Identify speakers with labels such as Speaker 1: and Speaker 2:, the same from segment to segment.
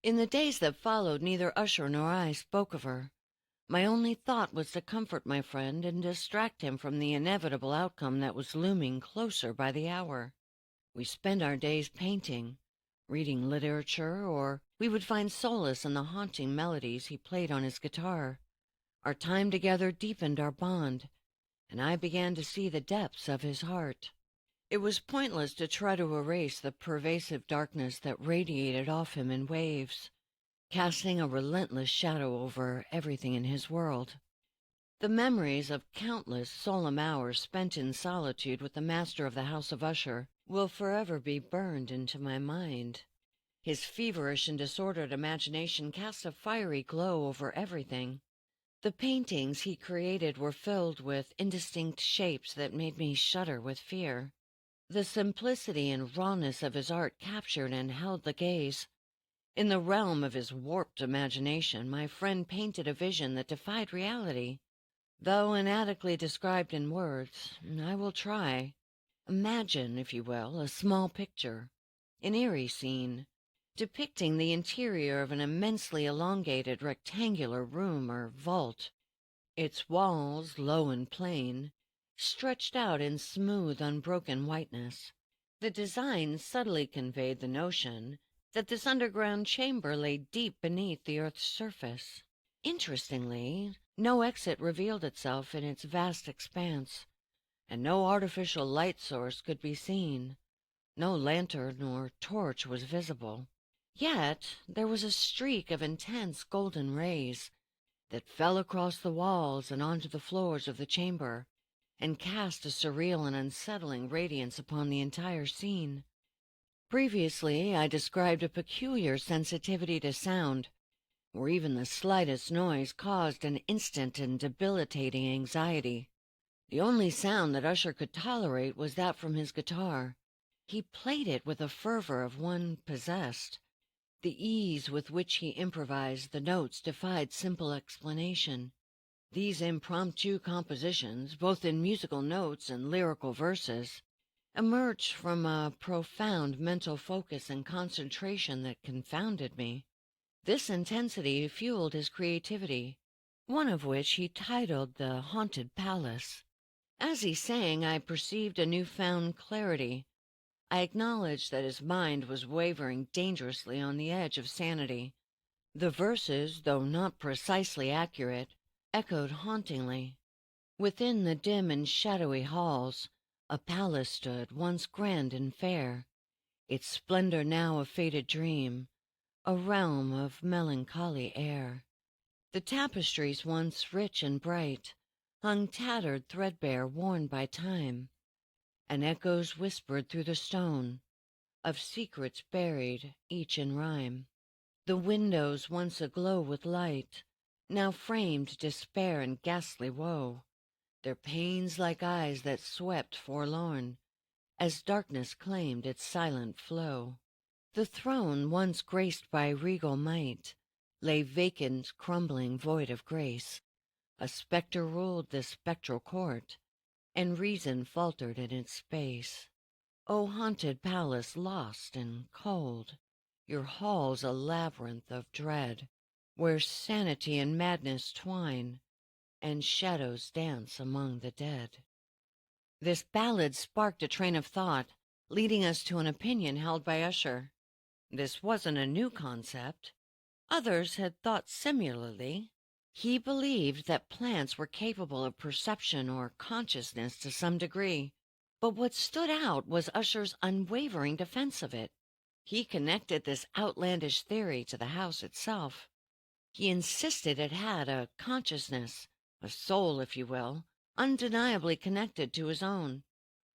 Speaker 1: In the days that followed, neither Usher nor I spoke of her. My only thought was to comfort my friend and distract him from the inevitable outcome that was looming closer by the hour. We spent our days painting, reading literature, or we would find solace in the haunting melodies he played on his guitar. Our time together deepened our bond, and I began to see the depths of his heart. It was pointless to try to erase the pervasive darkness that radiated off him in waves, casting a relentless shadow over everything in his world. The memories of countless solemn hours spent in solitude with the master of the House of Usher will forever be burned into my mind. His feverish and disordered imagination cast a fiery glow over everything. The paintings he created were filled with indistinct shapes that made me shudder with fear. The simplicity and rawness of his art captured and held the gaze. In the realm of his warped imagination, my friend painted a vision that defied reality. Though inadequately described in words, I will try. Imagine, if you will, a small picture, an eerie scene, depicting the interior of an immensely elongated rectangular room or vault. Its walls, low and plain, stretched out in smooth, unbroken whiteness. The design subtly conveyed the notion that this underground chamber lay deep beneath the earth's surface. Interestingly, no exit revealed itself in its vast expanse, and no artificial light source could be seen. No lantern or torch was visible. Yet there was a streak of intense golden rays that fell across the walls and onto the floors of the chamber, and cast a surreal and unsettling radiance upon the entire scene. Previously, I described a peculiar sensitivity to sound, where even the slightest noise caused an instant and debilitating anxiety. The only sound that Usher could tolerate was that from his guitar. He played it with a fervor of one possessed. The ease with which he improvised the notes defied simple explanation. These impromptu compositions, both in musical notes and lyrical verses, emerged from a profound mental focus and concentration that confounded me. This intensity fueled his creativity, one of which he titled The Haunted Palace. As he sang, I perceived a newfound clarity. I acknowledged that his mind was wavering dangerously on the edge of sanity. The verses, though not precisely accurate, echoed hauntingly. Within the dim and shadowy halls, a palace stood, once grand and fair, its splendor now a faded dream, a realm of melancholy air. The tapestries, once rich and bright, hung tattered, threadbare, worn by time, and echoes whispered through the stone of secrets buried, each in rhyme. The windows, once aglow with light, now framed despair and ghastly woe, their panes like eyes that swept forlorn, as darkness claimed its silent flow. The throne, once graced by regal might, lay vacant, crumbling, void of grace. A spectre ruled this spectral court, and reason faltered in its space. O haunted palace, lost and cold, your halls a labyrinth of dread, where sanity and madness twine, and shadows dance among the dead. This ballad sparked a train of thought, leading us to an opinion held by Usher. This wasn't a new concept. Others had thought similarly. He believed that plants were capable of perception or consciousness to some degree, but what stood out was Usher's unwavering defense of it. He connected this outlandish theory to the house itself. He insisted it had a consciousness, a soul, if you will, undeniably connected to his own.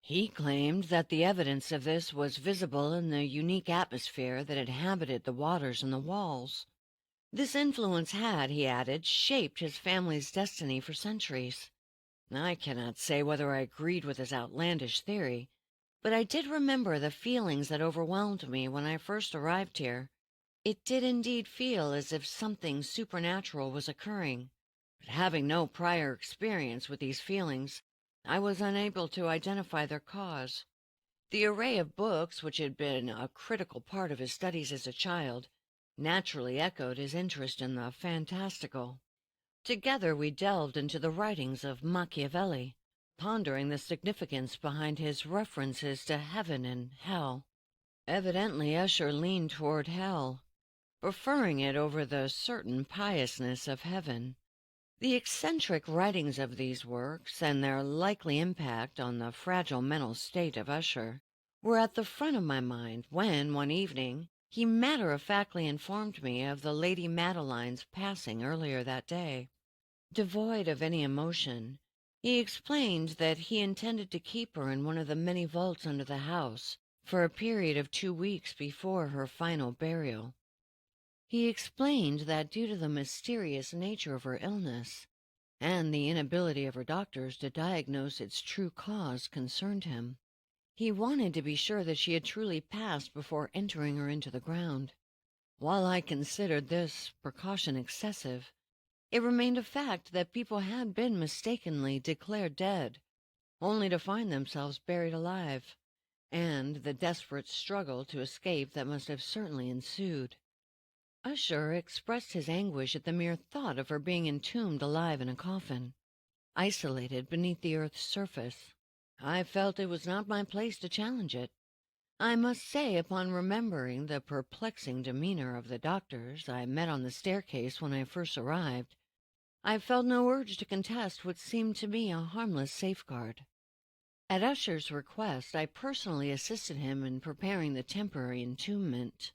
Speaker 1: He claimed that the evidence of this was visible in the unique atmosphere that inhabited the waters and the walls. This influence had, he added, shaped his family's destiny for centuries. I cannot say whether I agreed with his outlandish theory, but I did remember the feelings that overwhelmed me when I first arrived here. It did indeed feel as if something supernatural was occurring, but having no prior experience with these feelings, I was unable to identify their cause. The array of books which had been a critical part of his studies as a child naturally echoed his interest in the fantastical. Together we delved into the writings of Machiavelli, pondering the significance behind his references to heaven and hell. Evidently Usher leaned toward hell, preferring it over the certain piousness of heaven. The eccentric writings of these works, and their likely impact on the fragile mental state of Usher, were at the front of my mind when, one evening, he matter-of-factly informed me of the Lady Madeline's passing earlier that day. Devoid of any emotion, he explained that he intended to keep her in one of the many vaults under the house for a period of 2 weeks before her final burial. He explained that due to the mysterious nature of her illness, and the inability of her doctors to diagnose its true cause concerned him, he wanted to be sure that she had truly passed before entering her into the ground. While I considered this precaution excessive, it remained a fact that people had been mistakenly declared dead, only to find themselves buried alive, and the desperate struggle to escape that must have certainly ensued. Usher expressed his anguish at the mere thought of her being entombed alive in a coffin, isolated beneath the earth's surface. I felt it was not my place to challenge it. I must say, upon remembering the perplexing demeanor of the doctors I met on the staircase when I first arrived, I felt no urge to contest what seemed to me a harmless safeguard. At Usher's request, I personally assisted him in preparing the temporary entombment.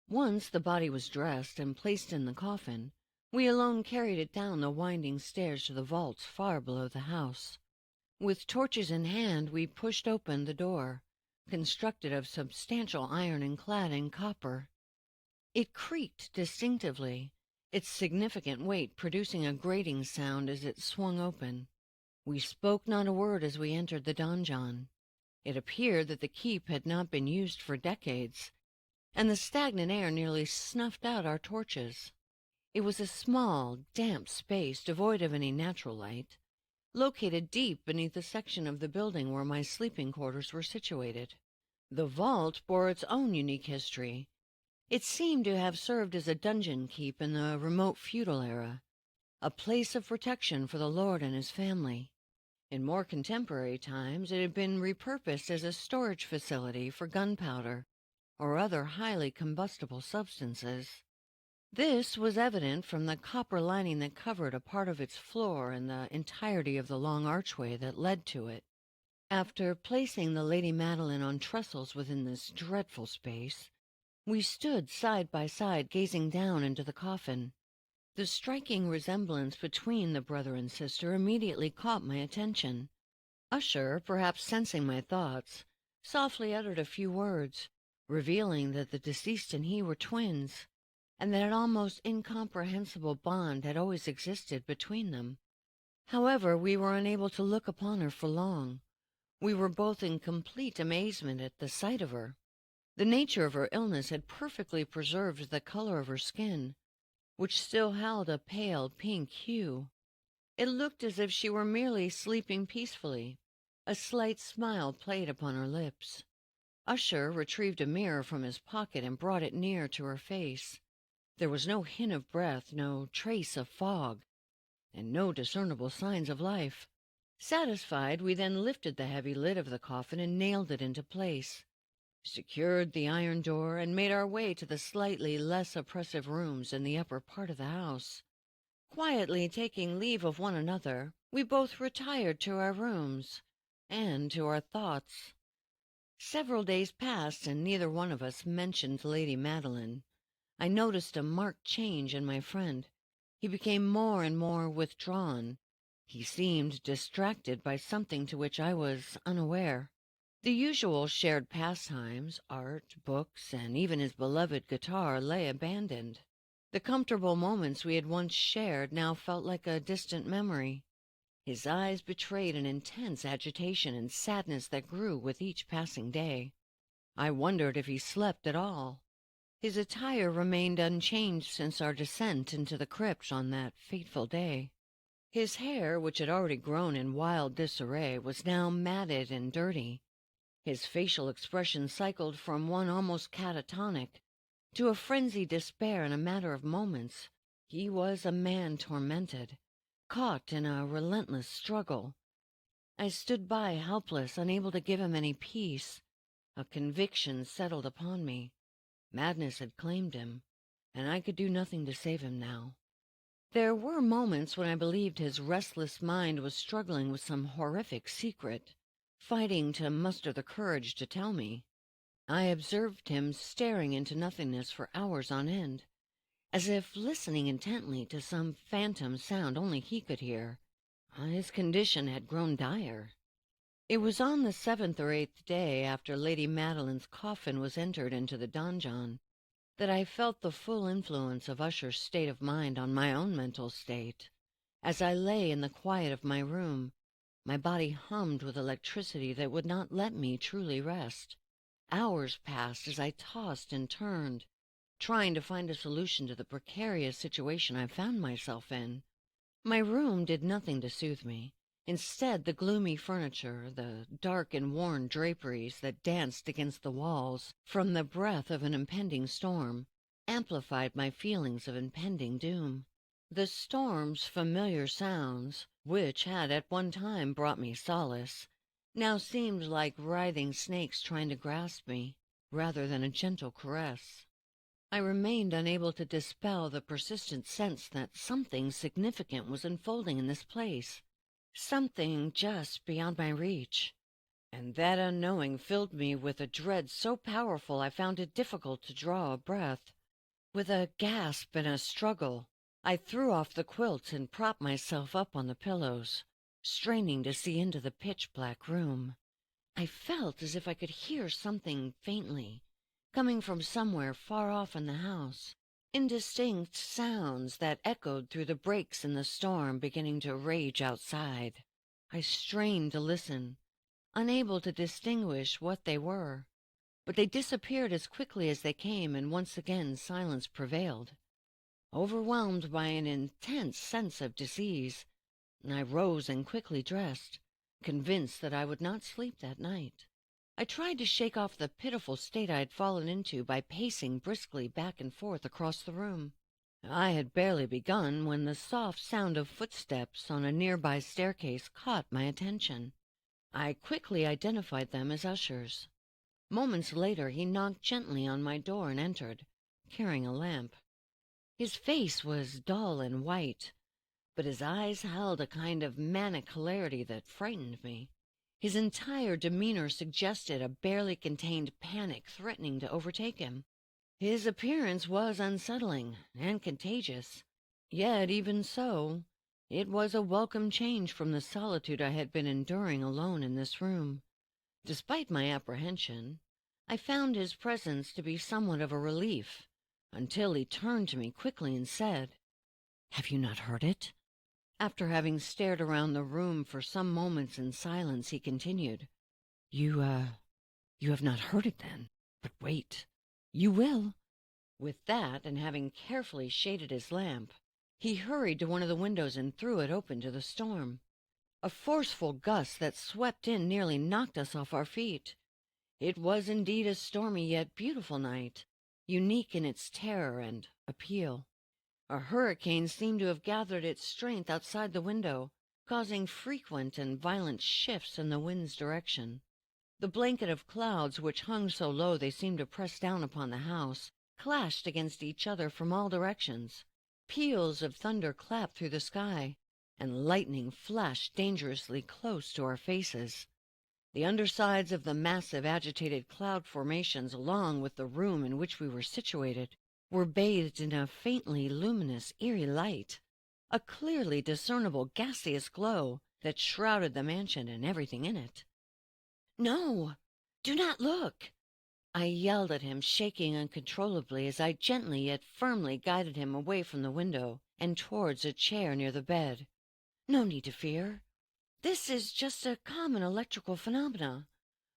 Speaker 1: Once the body was dressed and placed in the coffin, we alone carried it down the winding stairs to the vaults far below the house. With torches in hand, we pushed open the door, constructed of substantial iron and clad in copper. It creaked distinctively, its significant weight producing a grating sound as it swung open. We spoke not a word as we entered the donjon. It appeared that the keep had not been used for decades, and the stagnant air nearly snuffed out our torches. It was a small, damp space devoid of any natural light, located deep beneath the section of the building where my sleeping quarters were situated. The vault bore its own unique history. It seemed to have served as a dungeon keep in the remote feudal era, a place of protection for the lord and his family. In more contemporary times, it had been repurposed as a storage facility for gunpowder or other highly combustible substances. This was evident from the copper lining that covered a part of its floor and the entirety of the long archway that led to it. After placing the Lady Madeline on trestles within this dreadful space, we stood side by side gazing down into the coffin. The striking resemblance between the brother and sister immediately caught my attention. Usher, perhaps sensing my thoughts, softly uttered a few words, revealing that the deceased and he were twins, and that an almost incomprehensible bond had always existed between them. However, we were unable to look upon her for long. We were both in complete amazement at the sight of her. The nature of her illness had perfectly preserved the color of her skin, which still held a pale pink hue. It looked as if she were merely sleeping peacefully. A slight smile played upon her lips. Usher retrieved a mirror from his pocket and brought it near to her face. There was no hint of breath, no trace of fog, and no discernible signs of life. Satisfied, we then lifted the heavy lid of the coffin and nailed it into place, secured the iron door, and made our way to the slightly less oppressive rooms in the upper part of the house. Quietly taking leave of one another, we both retired to our rooms and to our thoughts. Several days passed, and neither one of us mentioned Lady Madeline. I noticed a marked change in my friend. He became more and more withdrawn. He seemed distracted by something to which I was unaware. The usual shared pastimes, art, books, and even his beloved guitar lay abandoned. The comfortable moments we had once shared now felt like a distant memory. His eyes betrayed an intense agitation and sadness that grew with each passing day. I wondered if he slept at all. His attire remained unchanged since our descent into the crypt on that fateful day. His hair, which had already grown in wild disarray, was now matted and dirty. His facial expression cycled from one almost catatonic to a frenzied despair in a matter of moments. He was a man tormented, caught in a relentless struggle. I stood by, helpless, unable to give him any peace. A conviction settled upon me. Madness had claimed him, and I could do nothing to save him now. There were moments when I believed his restless mind was struggling with some horrific secret, fighting to muster the courage to tell me. I observed him staring into nothingness for hours on end, as if listening intently to some phantom sound only he could hear. His condition had grown dire. It was on the 7th or 8th day after Lady Madeline's coffin was entered into the donjon that I felt the full influence of Usher's state of mind on my own mental state. As I lay in the quiet of my room, my body hummed with electricity that would not let me truly rest. Hours passed as I tossed and turned, trying to find a solution to the precarious situation I found myself in. My room did nothing to soothe me. Instead, the gloomy furniture, the dark and worn draperies that danced against the walls from the breath of an impending storm, amplified my feelings of impending doom. The storm's familiar sounds, which had at one time brought me solace, now seemed like writhing snakes trying to grasp me, rather than a gentle caress. I remained unable to dispel the persistent sense that something significant was unfolding in this place, something just beyond my reach, and that unknowing filled me with a dread so powerful I found it difficult to draw a breath. With a gasp and a struggle, I threw off the quilt and propped myself up on the pillows, straining to see into the pitch-black room. I felt as if I could hear something faintly, coming from somewhere far off in the house, indistinct sounds that echoed through the breaks in the storm beginning to rage outside. I strained to listen, unable to distinguish what they were, but they disappeared as quickly as they came, and once again silence prevailed. Overwhelmed by an intense sense of disease, I rose and quickly dressed, convinced that I would not sleep that night. I tried to shake off the pitiful state I had fallen into by pacing briskly back and forth across the room. I had barely begun when the soft sound of footsteps on a nearby staircase caught my attention. I quickly identified them as Usher's. Moments later he knocked gently on my door and entered, carrying a lamp. His face was dull and white, but his eyes held a kind of manic hilarity that frightened me. His entire demeanor suggested a barely contained panic threatening to overtake him. His appearance was unsettling and contagious, yet even so, it was a welcome change from the solitude I had been enduring alone in this room. Despite my apprehension, I found his presence to be somewhat of a relief, until he turned to me quickly and said, "Have you not heard it?" After having stared around the room for some moments in silence, he continued, You have not heard it then? But wait. You will." With that, and having carefully shaded his lamp, he hurried to one of the windows and threw it open to the storm. A forceful gust that swept in nearly knocked us off our feet. It was indeed a stormy yet beautiful night, unique in its terror and appeal. A hurricane seemed to have gathered its strength outside the window, causing frequent and violent shifts in the wind's direction. The blanket of clouds which hung so low they seemed to press down upon the house clashed against each other from all directions. Peals of thunder clapped through the sky, and lightning flashed dangerously close to our faces. The undersides of the massive agitated cloud formations, along with the room in which we were situated, were bathed in a faintly luminous, eerie light, a clearly discernible gaseous glow that shrouded the mansion and everything in it. "No, do not look!" I yelled at him, shaking uncontrollably as I gently yet firmly guided him away from the window and towards a chair near the bed. "No need to fear. This is just a common electrical phenomena,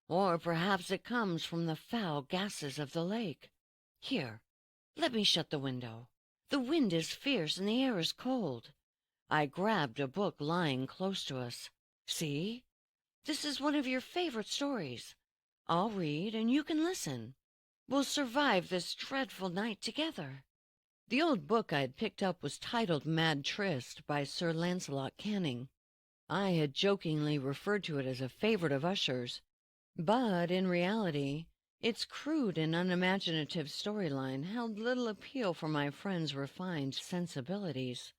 Speaker 1: or perhaps it comes from the foul gases of the lake. Here, let me shut the window. The wind is fierce and the air is cold." I grabbed a book lying close to us. "See, this is one of your favorite stories. I'll read and you can listen." We'll survive this dreadful night together." The old book I had picked up was titled Mad Tryst by Sir Lancelot Canning. I had jokingly referred to it as a favorite of Usher's, but in reality, its crude and unimaginative storyline held little appeal for my friend's refined sensibilities.